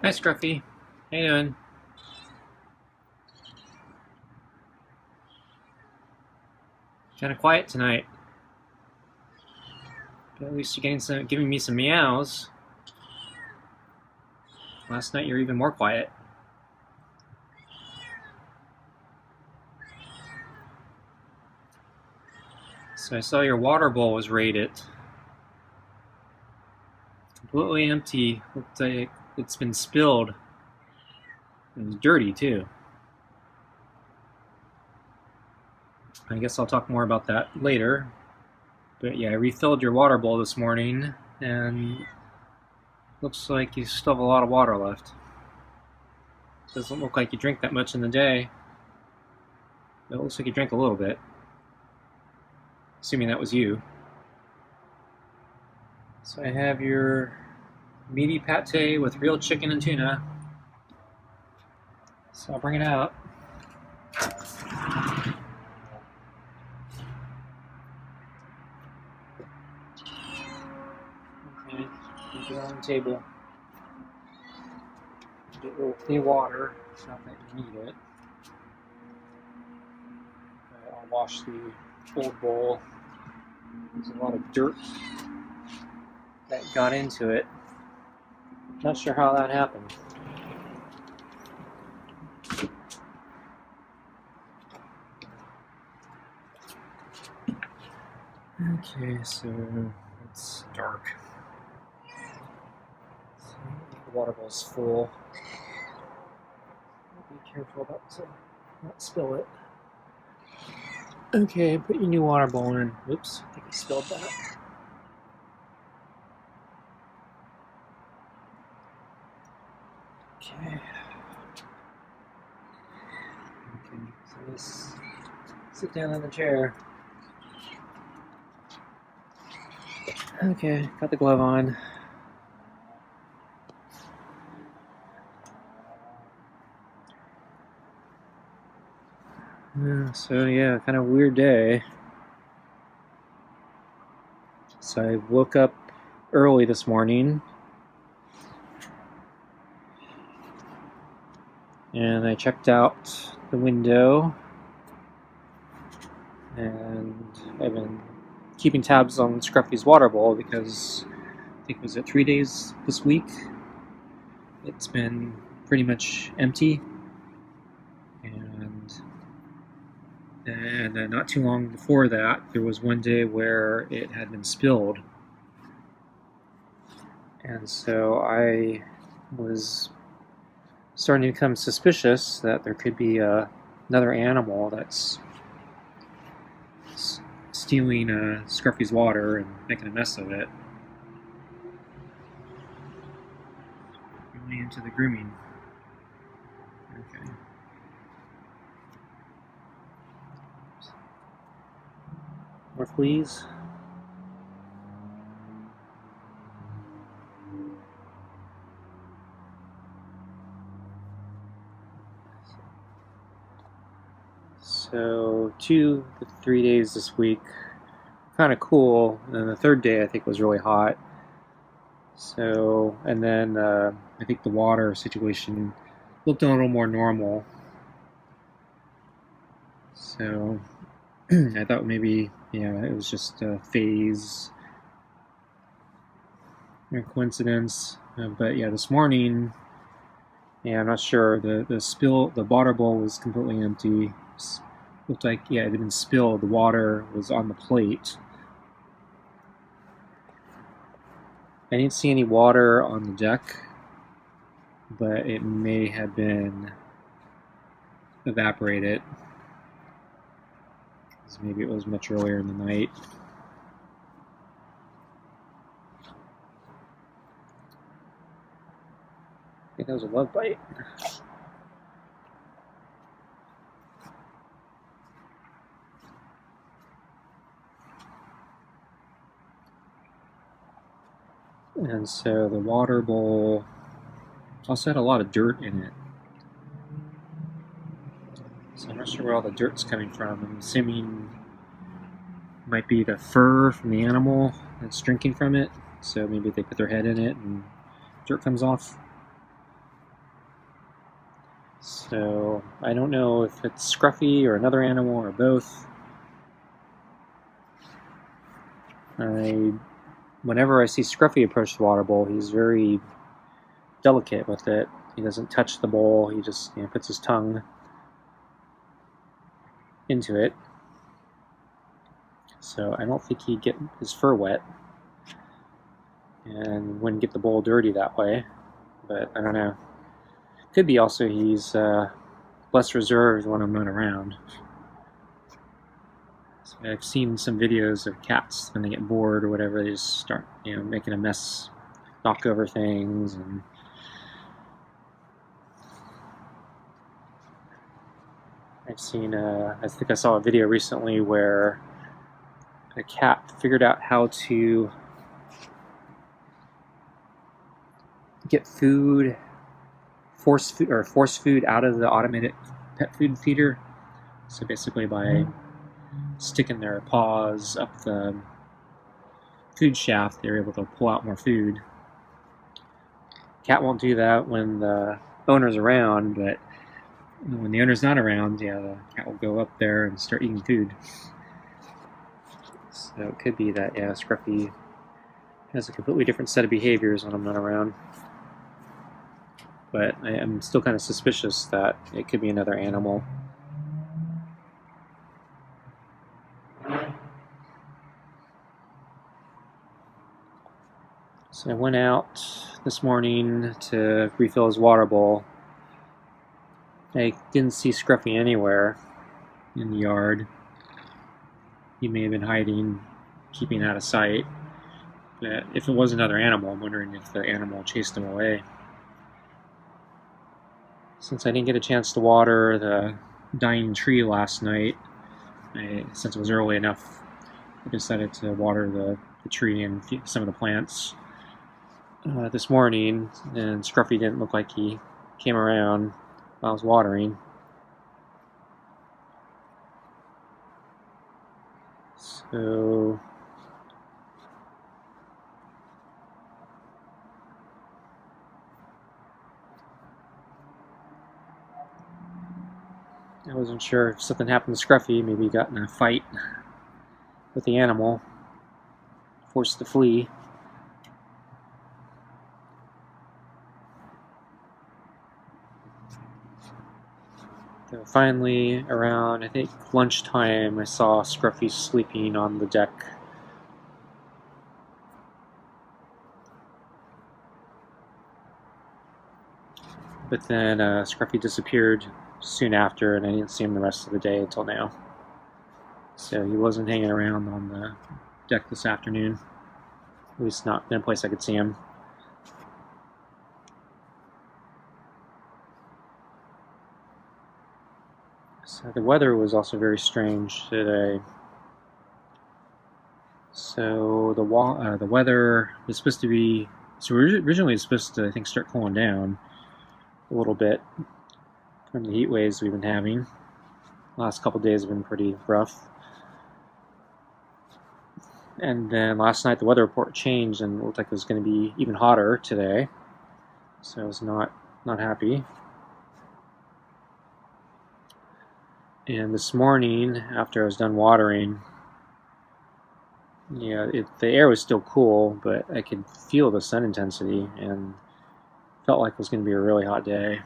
Hi, Scruffy. How you doing? Kind of quiet tonight, but at least you're giving me some meows. Last night you were even more quiet. So I saw your water bowl was raided. Completely empty. Looked like it's been spilled. It was dirty too. I guess I'll talk more about that later. But yeah, I refilled your water bowl this morning, and looks like you still have a lot of water left. Doesn't look like you drink that much in the day. It looks like you drank a little bit. Assuming that was you. So I have your meaty pate with real chicken and tuna. So I'll bring it out. Okay, put it on the table. Get a little clean water. It's not that you need it. I'll wash the old bowl. There's a lot of dirt that got into it. Not sure how that happened. Okay, so it's dark. So the water bowl's full. Be careful about to not spill it. Okay, put your new water bowl in. Oops, I think I spilled that. Okay. So let's sit down in the chair. Okay, got the glove on. So yeah, kind of weird day. So I woke up early this morning, and I checked out the window, and I've been keeping tabs on Scruffy's water bowl because I think was it 3 days this week. It's been pretty much empty, and not too long before that, there was one day where it had been spilled. And so I was starting to become suspicious that there could be another animal that's stealing Scruffy's water and making a mess of it. Really into the grooming. Okay. More fleas. So 2 to 3 days this week, kind of cool. And the third day I think was really hot. So, and then I think the water situation looked a little more normal. So I thought maybe, it was just a phase or coincidence. But yeah, this morning, I'm not sure. The water bowl was completely empty. Looked like, it had been spilled. The water was on the plate. I didn't see any water on the deck, but it may have been evaporated. Because maybe it was much earlier in the night. I think that was a love bite. And so the water bowl also had a lot of dirt in it. So I'm not sure where all the dirt's coming from. I'm assuming it might be the fur from the animal that's drinking from it. So maybe they put their head in it and dirt comes off. So I don't know if it's Scruffy or another animal or both. Whenever I see Scruffy approach the water bowl, he's very delicate with it. He doesn't touch the bowl, he just puts his tongue into it. So I don't think he'd get his fur wet and wouldn't get the bowl dirty that way, but I don't know. Could be also he's less reserved when I'm not around. So I've seen some videos of cats when they get bored or whatever, they just start making a mess, knock over things, and I've seen I think I saw a video recently where a cat figured out how to get food, force food out of the automated pet food feeder. So basically by sticking their paws up the food shaft, they're able to pull out more food. Cat won't do that when the owner's around, but when the owner's not around, the cat will go up there and start eating food. So it could be that, Scruffy has a completely different set of behaviors when I'm not around. But I am still kind of suspicious that it could be another animal. So I went out this morning to refill his water bowl. I didn't see Scruffy anywhere in the yard. He may have been hiding, keeping out of sight. But if it was another animal, I'm wondering if the animal chased him away. Since I didn't get a chance to water the dying tree last night, since it was early enough, I decided to water the tree and some of the plants this morning, and Scruffy didn't look like he came around while I was watering. So I wasn't sure if something happened to Scruffy. Maybe he got in a fight with the animal, forced to flee. So finally, around I think lunchtime, I saw Scruffy sleeping on the deck. But then Scruffy disappeared soon after, and I didn't see him the rest of the day until now. So he wasn't hanging around on the deck this afternoon. At least not in a place I could see him. So the weather was also very strange today. So the weather was supposed to be, originally it was supposed to, I think, start cooling down a little bit from the heat waves we've been having. The last couple days have been pretty rough. And then last night the weather report changed and it looked like it was going to be even hotter today. So I was not happy. And this morning, after I was done watering, the air was still cool, but I could feel the sun intensity and felt like it was going to be a really hot day.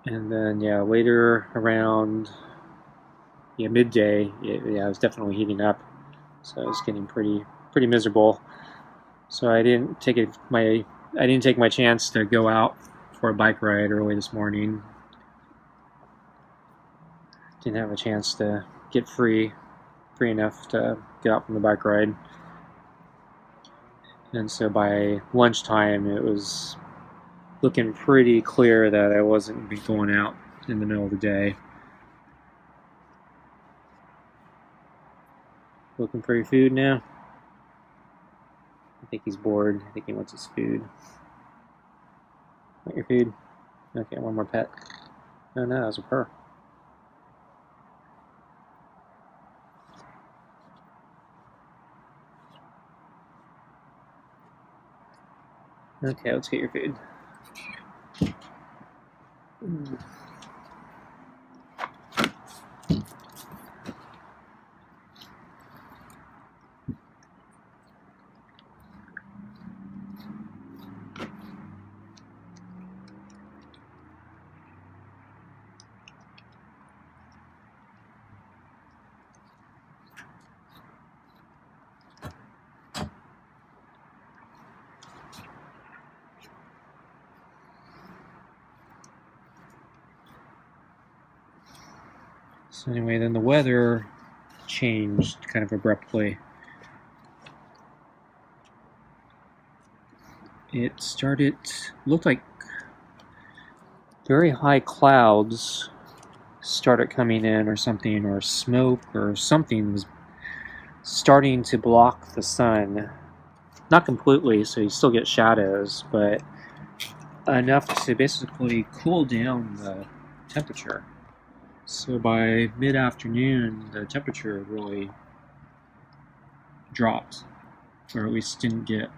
And then, later around midday, it was definitely heating up, so I was getting pretty miserable. So I didn't take my chance to go out for a bike ride early this morning. Didn't have a chance to get free enough to get out from the bike ride. And so by lunchtime, it was looking pretty clear that I wasn't going to be going out in the middle of the day. Looking for your food now? I think he's bored. I think he wants his food. Want your food? Okay, one more pet. No, that was a purr. Okay, let's get your food. So anyway, then the weather changed kind of abruptly. It looked like very high clouds started coming in or something, or smoke or something was starting to block the sun. Not completely, so you still get shadows, but enough to basically cool down the temperature. So by mid-afternoon, the temperature really dropped, or at least didn't get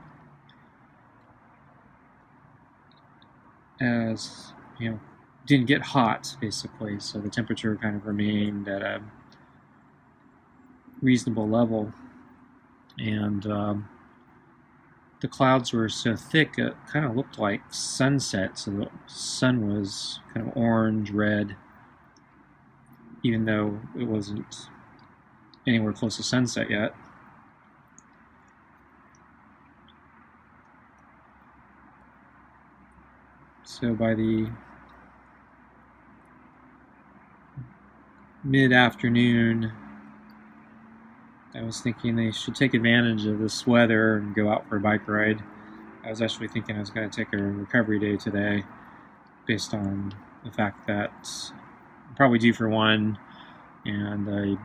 as, didn't get hot, basically. So the temperature kind of remained at a reasonable level. And the clouds were so thick, it kind of looked like sunset. So the sun was kind of orange, red, even though it wasn't anywhere close to sunset yet. So by the mid-afternoon, I was thinking they should take advantage of this weather and go out for a bike ride. I was actually thinking I was going to take a recovery day today, based on the fact that I'm probably due for one, and I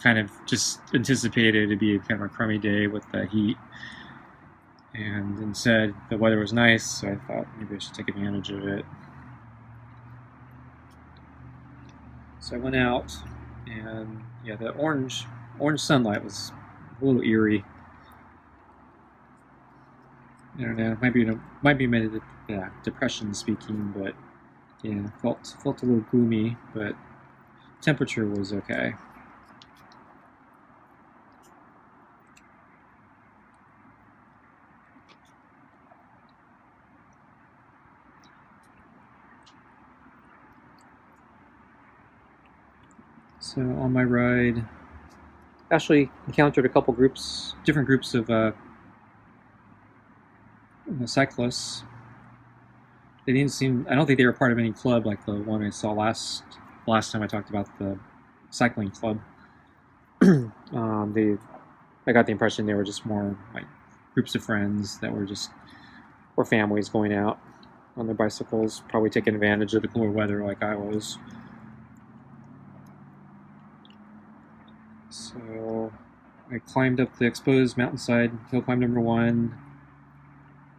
kind of just anticipated it'd be kind of a crummy day with the heat. And instead, the weather was nice, so I thought maybe I should take advantage of it. So I went out, and yeah, the orange sunlight was a little eerie. I don't know, might be depression speaking, but yeah, felt a little gloomy, but temperature was okay. So on my ride, actually encountered a couple different groups of cyclists. They didn't seem. I don't think they were part of any club like the one I saw last time I talked about the cycling club. I got the impression they were just more like groups of friends that were families going out on their bicycles, probably taking advantage of the cooler weather like I was. So I climbed up the exposed mountainside, hill climb number 1,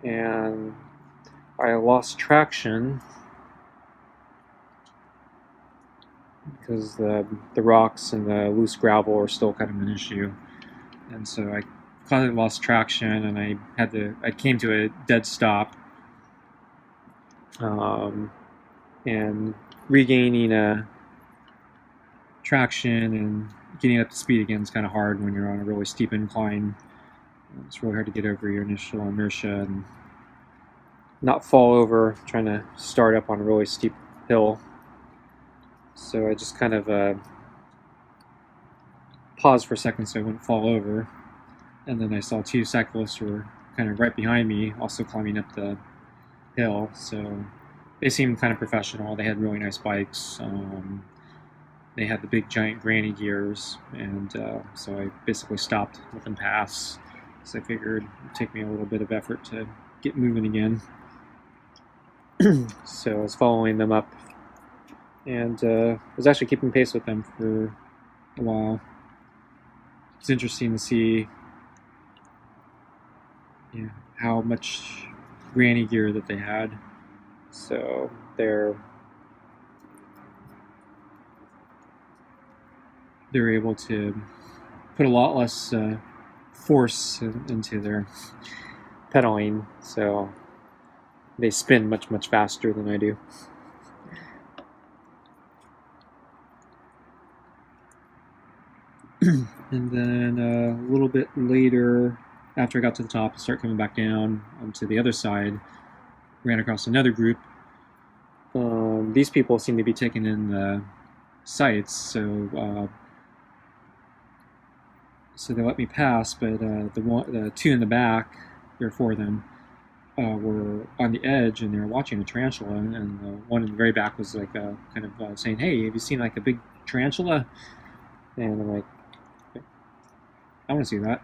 and I lost traction because the rocks and the loose gravel are still kind of an issue. And so I kind of lost traction, and I came to a dead stop. And regaining traction and getting up to speed again is kind of hard when you're on a really steep incline. It's really hard to get over your initial inertia and not fall over trying to start up on a really steep hill. So I just kind of paused for a second so I wouldn't fall over. And then I saw 2 cyclists who were kind of right behind me, also climbing up the hill. So they seemed kind of professional. They had really nice bikes. They had the big giant granny gears, and so I basically stopped, let them pass. So I figured it would take me a little bit of effort to get moving again. So I was following them up, and was actually keeping pace with them for a while. It's interesting to see how much granny gear that they had. So they're able to put a lot less force into their pedaling. So They spin much faster than I do. And then a little bit later, after I got to the top, I start coming back down onto the other side. Ran across another group. These people seem to be taking in the sights, so they let me pass. But the two in the back, there are four of them, were on the edge, and they were watching a tarantula. And the one in the very back was like kind of saying, "Hey, have you seen like a big tarantula?" And I'm like, "I want to see that."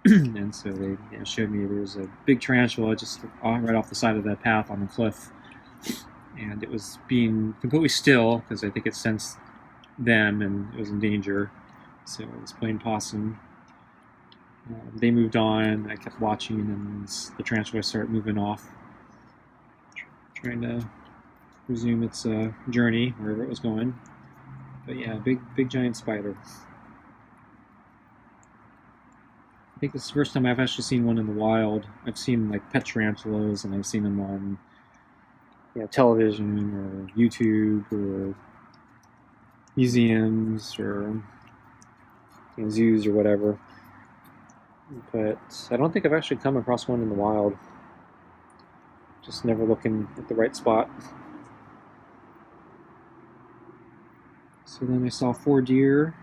And so they showed me there was a big tarantula just right off the side of the path on the cliff, and it was being completely still because I think it sensed them and it was in danger. So it was playing possum. They moved on. I kept watching, and the tarantula started moving off, trying to resume its journey wherever it was going. But yeah, big giant spider. I think this is the first time I've actually seen one in the wild. I've seen like pet tarantulas, and I've seen them on television or YouTube or museums or zoos or whatever. But I don't think I've actually come across one in the wild. Just never looking at the right spot. So then I saw 4 deer.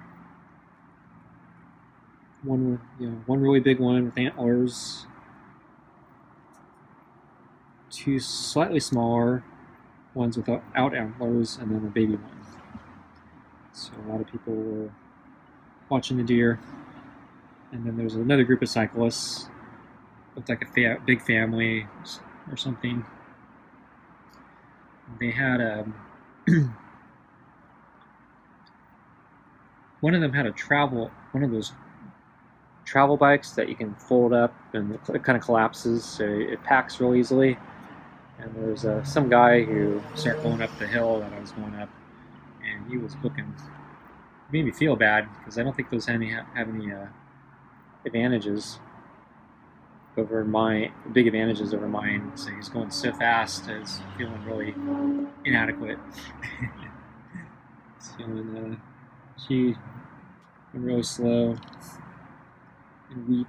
One really big one with antlers. 2 slightly smaller ones without antlers, and then a baby one. So a lot of people were watching the deer. And then there's another group of cyclists. Looked like a big family or something. They had one of them had one of those travel bikes that you can fold up and it kind of collapses, so it packs real easily. And there's some guy who started going up the hill that I was going up, and he was looking, made me feel bad because I don't think those have any advantages over big advantages over mine. So he's going so fast, I was feeling really inadequate. Feeling she went really slow and weak.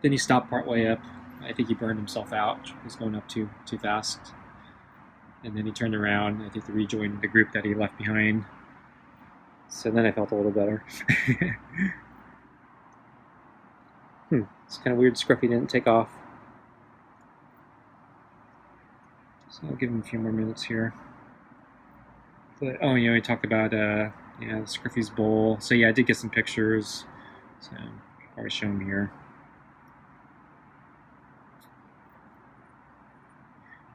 Then he stopped partway up. I think he burned himself out. He was going up too fast. And then he turned around, I think, to rejoin the group that he left behind. So then I felt a little better. It's kind of weird Scruffy didn't take off. So I'll give him a few more minutes here. But, we talked about Scruffy's bowl. So yeah, I did get some pictures. So I'll probably show them here.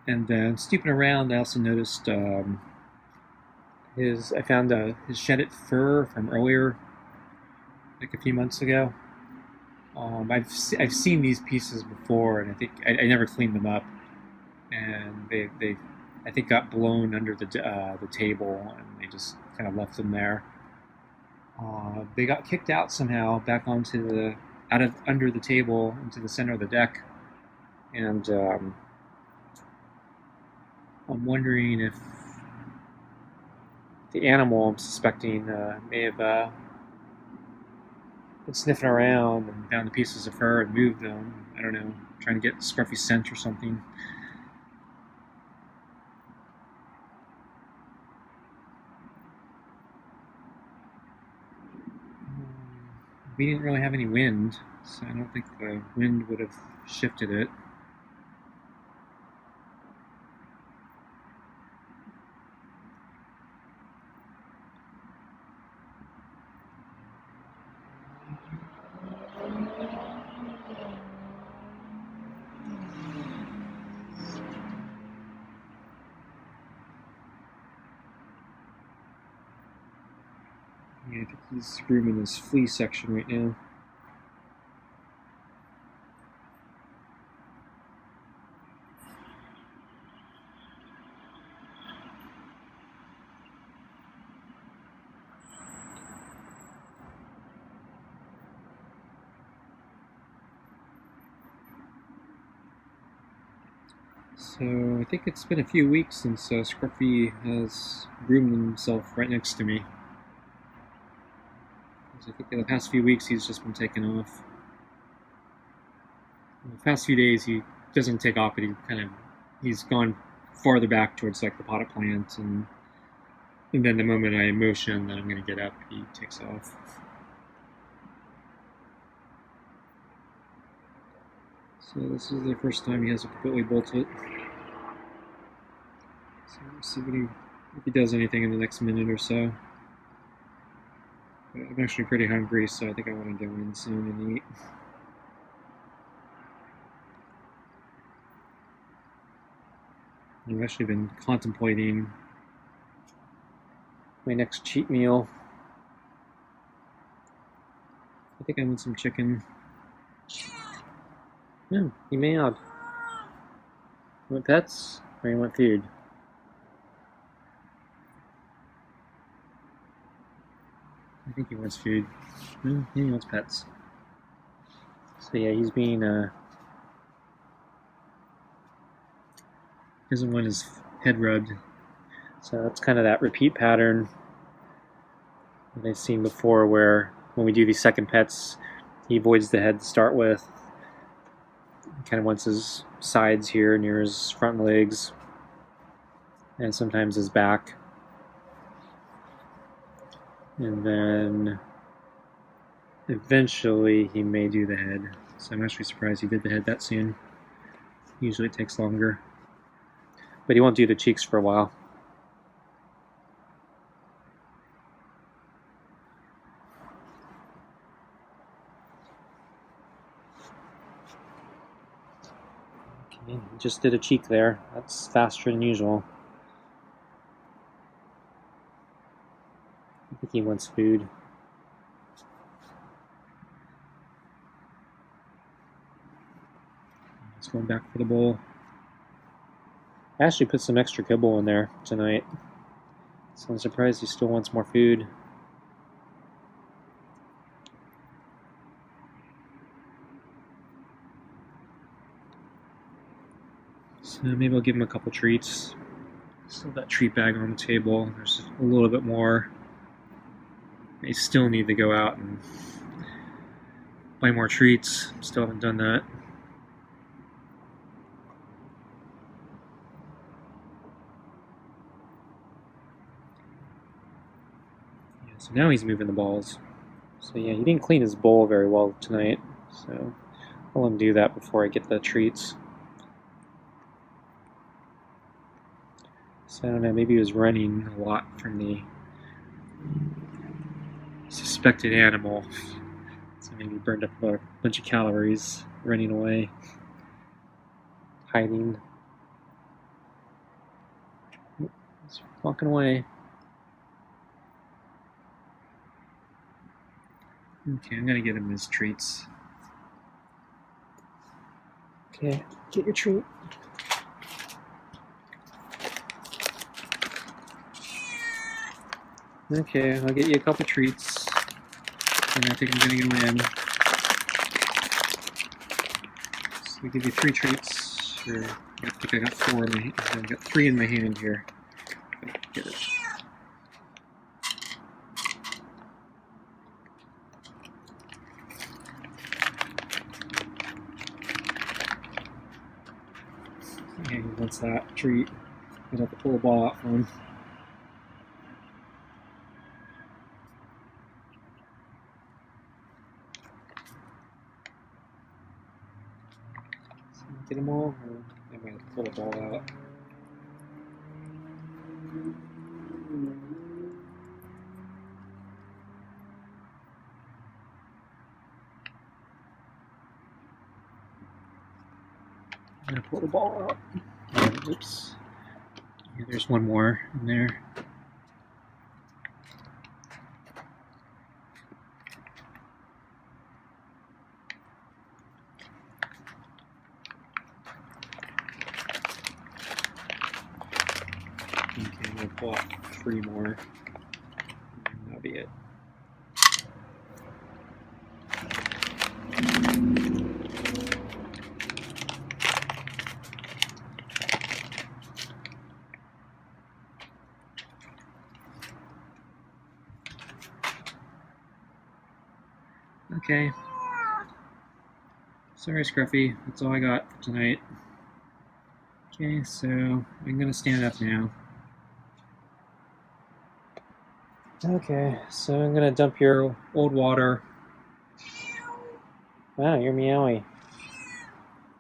And then snooping around, I also noticed I found his shedded fur from earlier, like a few months ago. I've seen these pieces before, and I think I never cleaned them up, and they I think got blown under the table, and they just kind of left them there. They got kicked out somehow back onto under the table into the center of the deck, and I'm wondering if the animal I'm suspecting may have been sniffing around and found the pieces of fur and moved them. I don't know, trying to get Scruffy's scent or something. We didn't really have any wind, so I don't think the wind would have shifted it. Yeah, I think he's grooming his flea section right now. So I think it's been a few weeks since Scruffy has groomed himself right next to me. I think in the past few weeks he's just been taking off. In the past few days he doesn't take off, but he's gone farther back towards like the potted plant, and then the moment I motion that I'm going to get up, he takes off. So this is the first time he hasn't completely bolted. So we'll see if he does anything in the next minute or so. But I'm actually pretty hungry, so I think I want to go in soon and eat. I've actually been contemplating my next cheat meal. I think I want some chicken. No, he meowed. You want pets, or you want food? I think he wants food. No, he wants pets. So yeah, he's being doesn't want his head rubbed. So that's kind of that repeat pattern that I've seen before, where when we do these second pets, he avoids the head to start with. He kind of wants his sides here near his front legs, and sometimes his back. And then eventually he may do the head. So I'm actually surprised he did the head that soon. Usually it takes longer. But he won't do the cheeks for a while. Okay, just did a cheek there. That's faster than usual. I think he wants food. He's going back for the bowl. I actually put some extra kibble in there tonight, so I'm surprised he still wants more food. So maybe I'll give him a couple treats. Still that treat bag on the table. There's a little bit more. I still need to go out and buy more treats. Still haven't done that. Yeah, so now he's moving the balls. So yeah, he didn't clean his bowl very well tonight. So I'll let him do that before I get the treats. So I don't know, maybe he was running a lot from the suspected animal. So maybe he burned up a bunch of calories running away, hiding. He's walking away. Okay, I'm gonna get him his treats. Okay, get your treat. Okay, I'll get you a couple treats, and I think I'm gonna win. So I give you 3 treats. Or I think I got 4 in my hand. I got 3 in my hand here. Get it. Okay, he wants that treat. I'd have to pull the ball out for him. Get them all, or I might have to pull the ball out. I'm gonna pull the ball out. Oops. Yeah, there's one more in there. Okay, I'm gonna pull out 3 more. And that'll be it. Okay. Sorry, Scruffy. That's all I got for tonight. Okay, so I'm gonna stand up now. Okay, so I'm gonna dump your old water. Wow, you're meowy.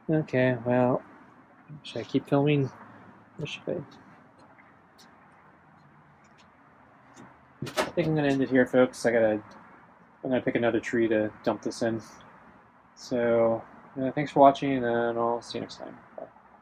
Okay, well, should I keep filming? Or should I? I think I'm gonna end it here, folks. I'm gonna pick another tree to dump this in. So, thanks for watching, and I'll see you next time.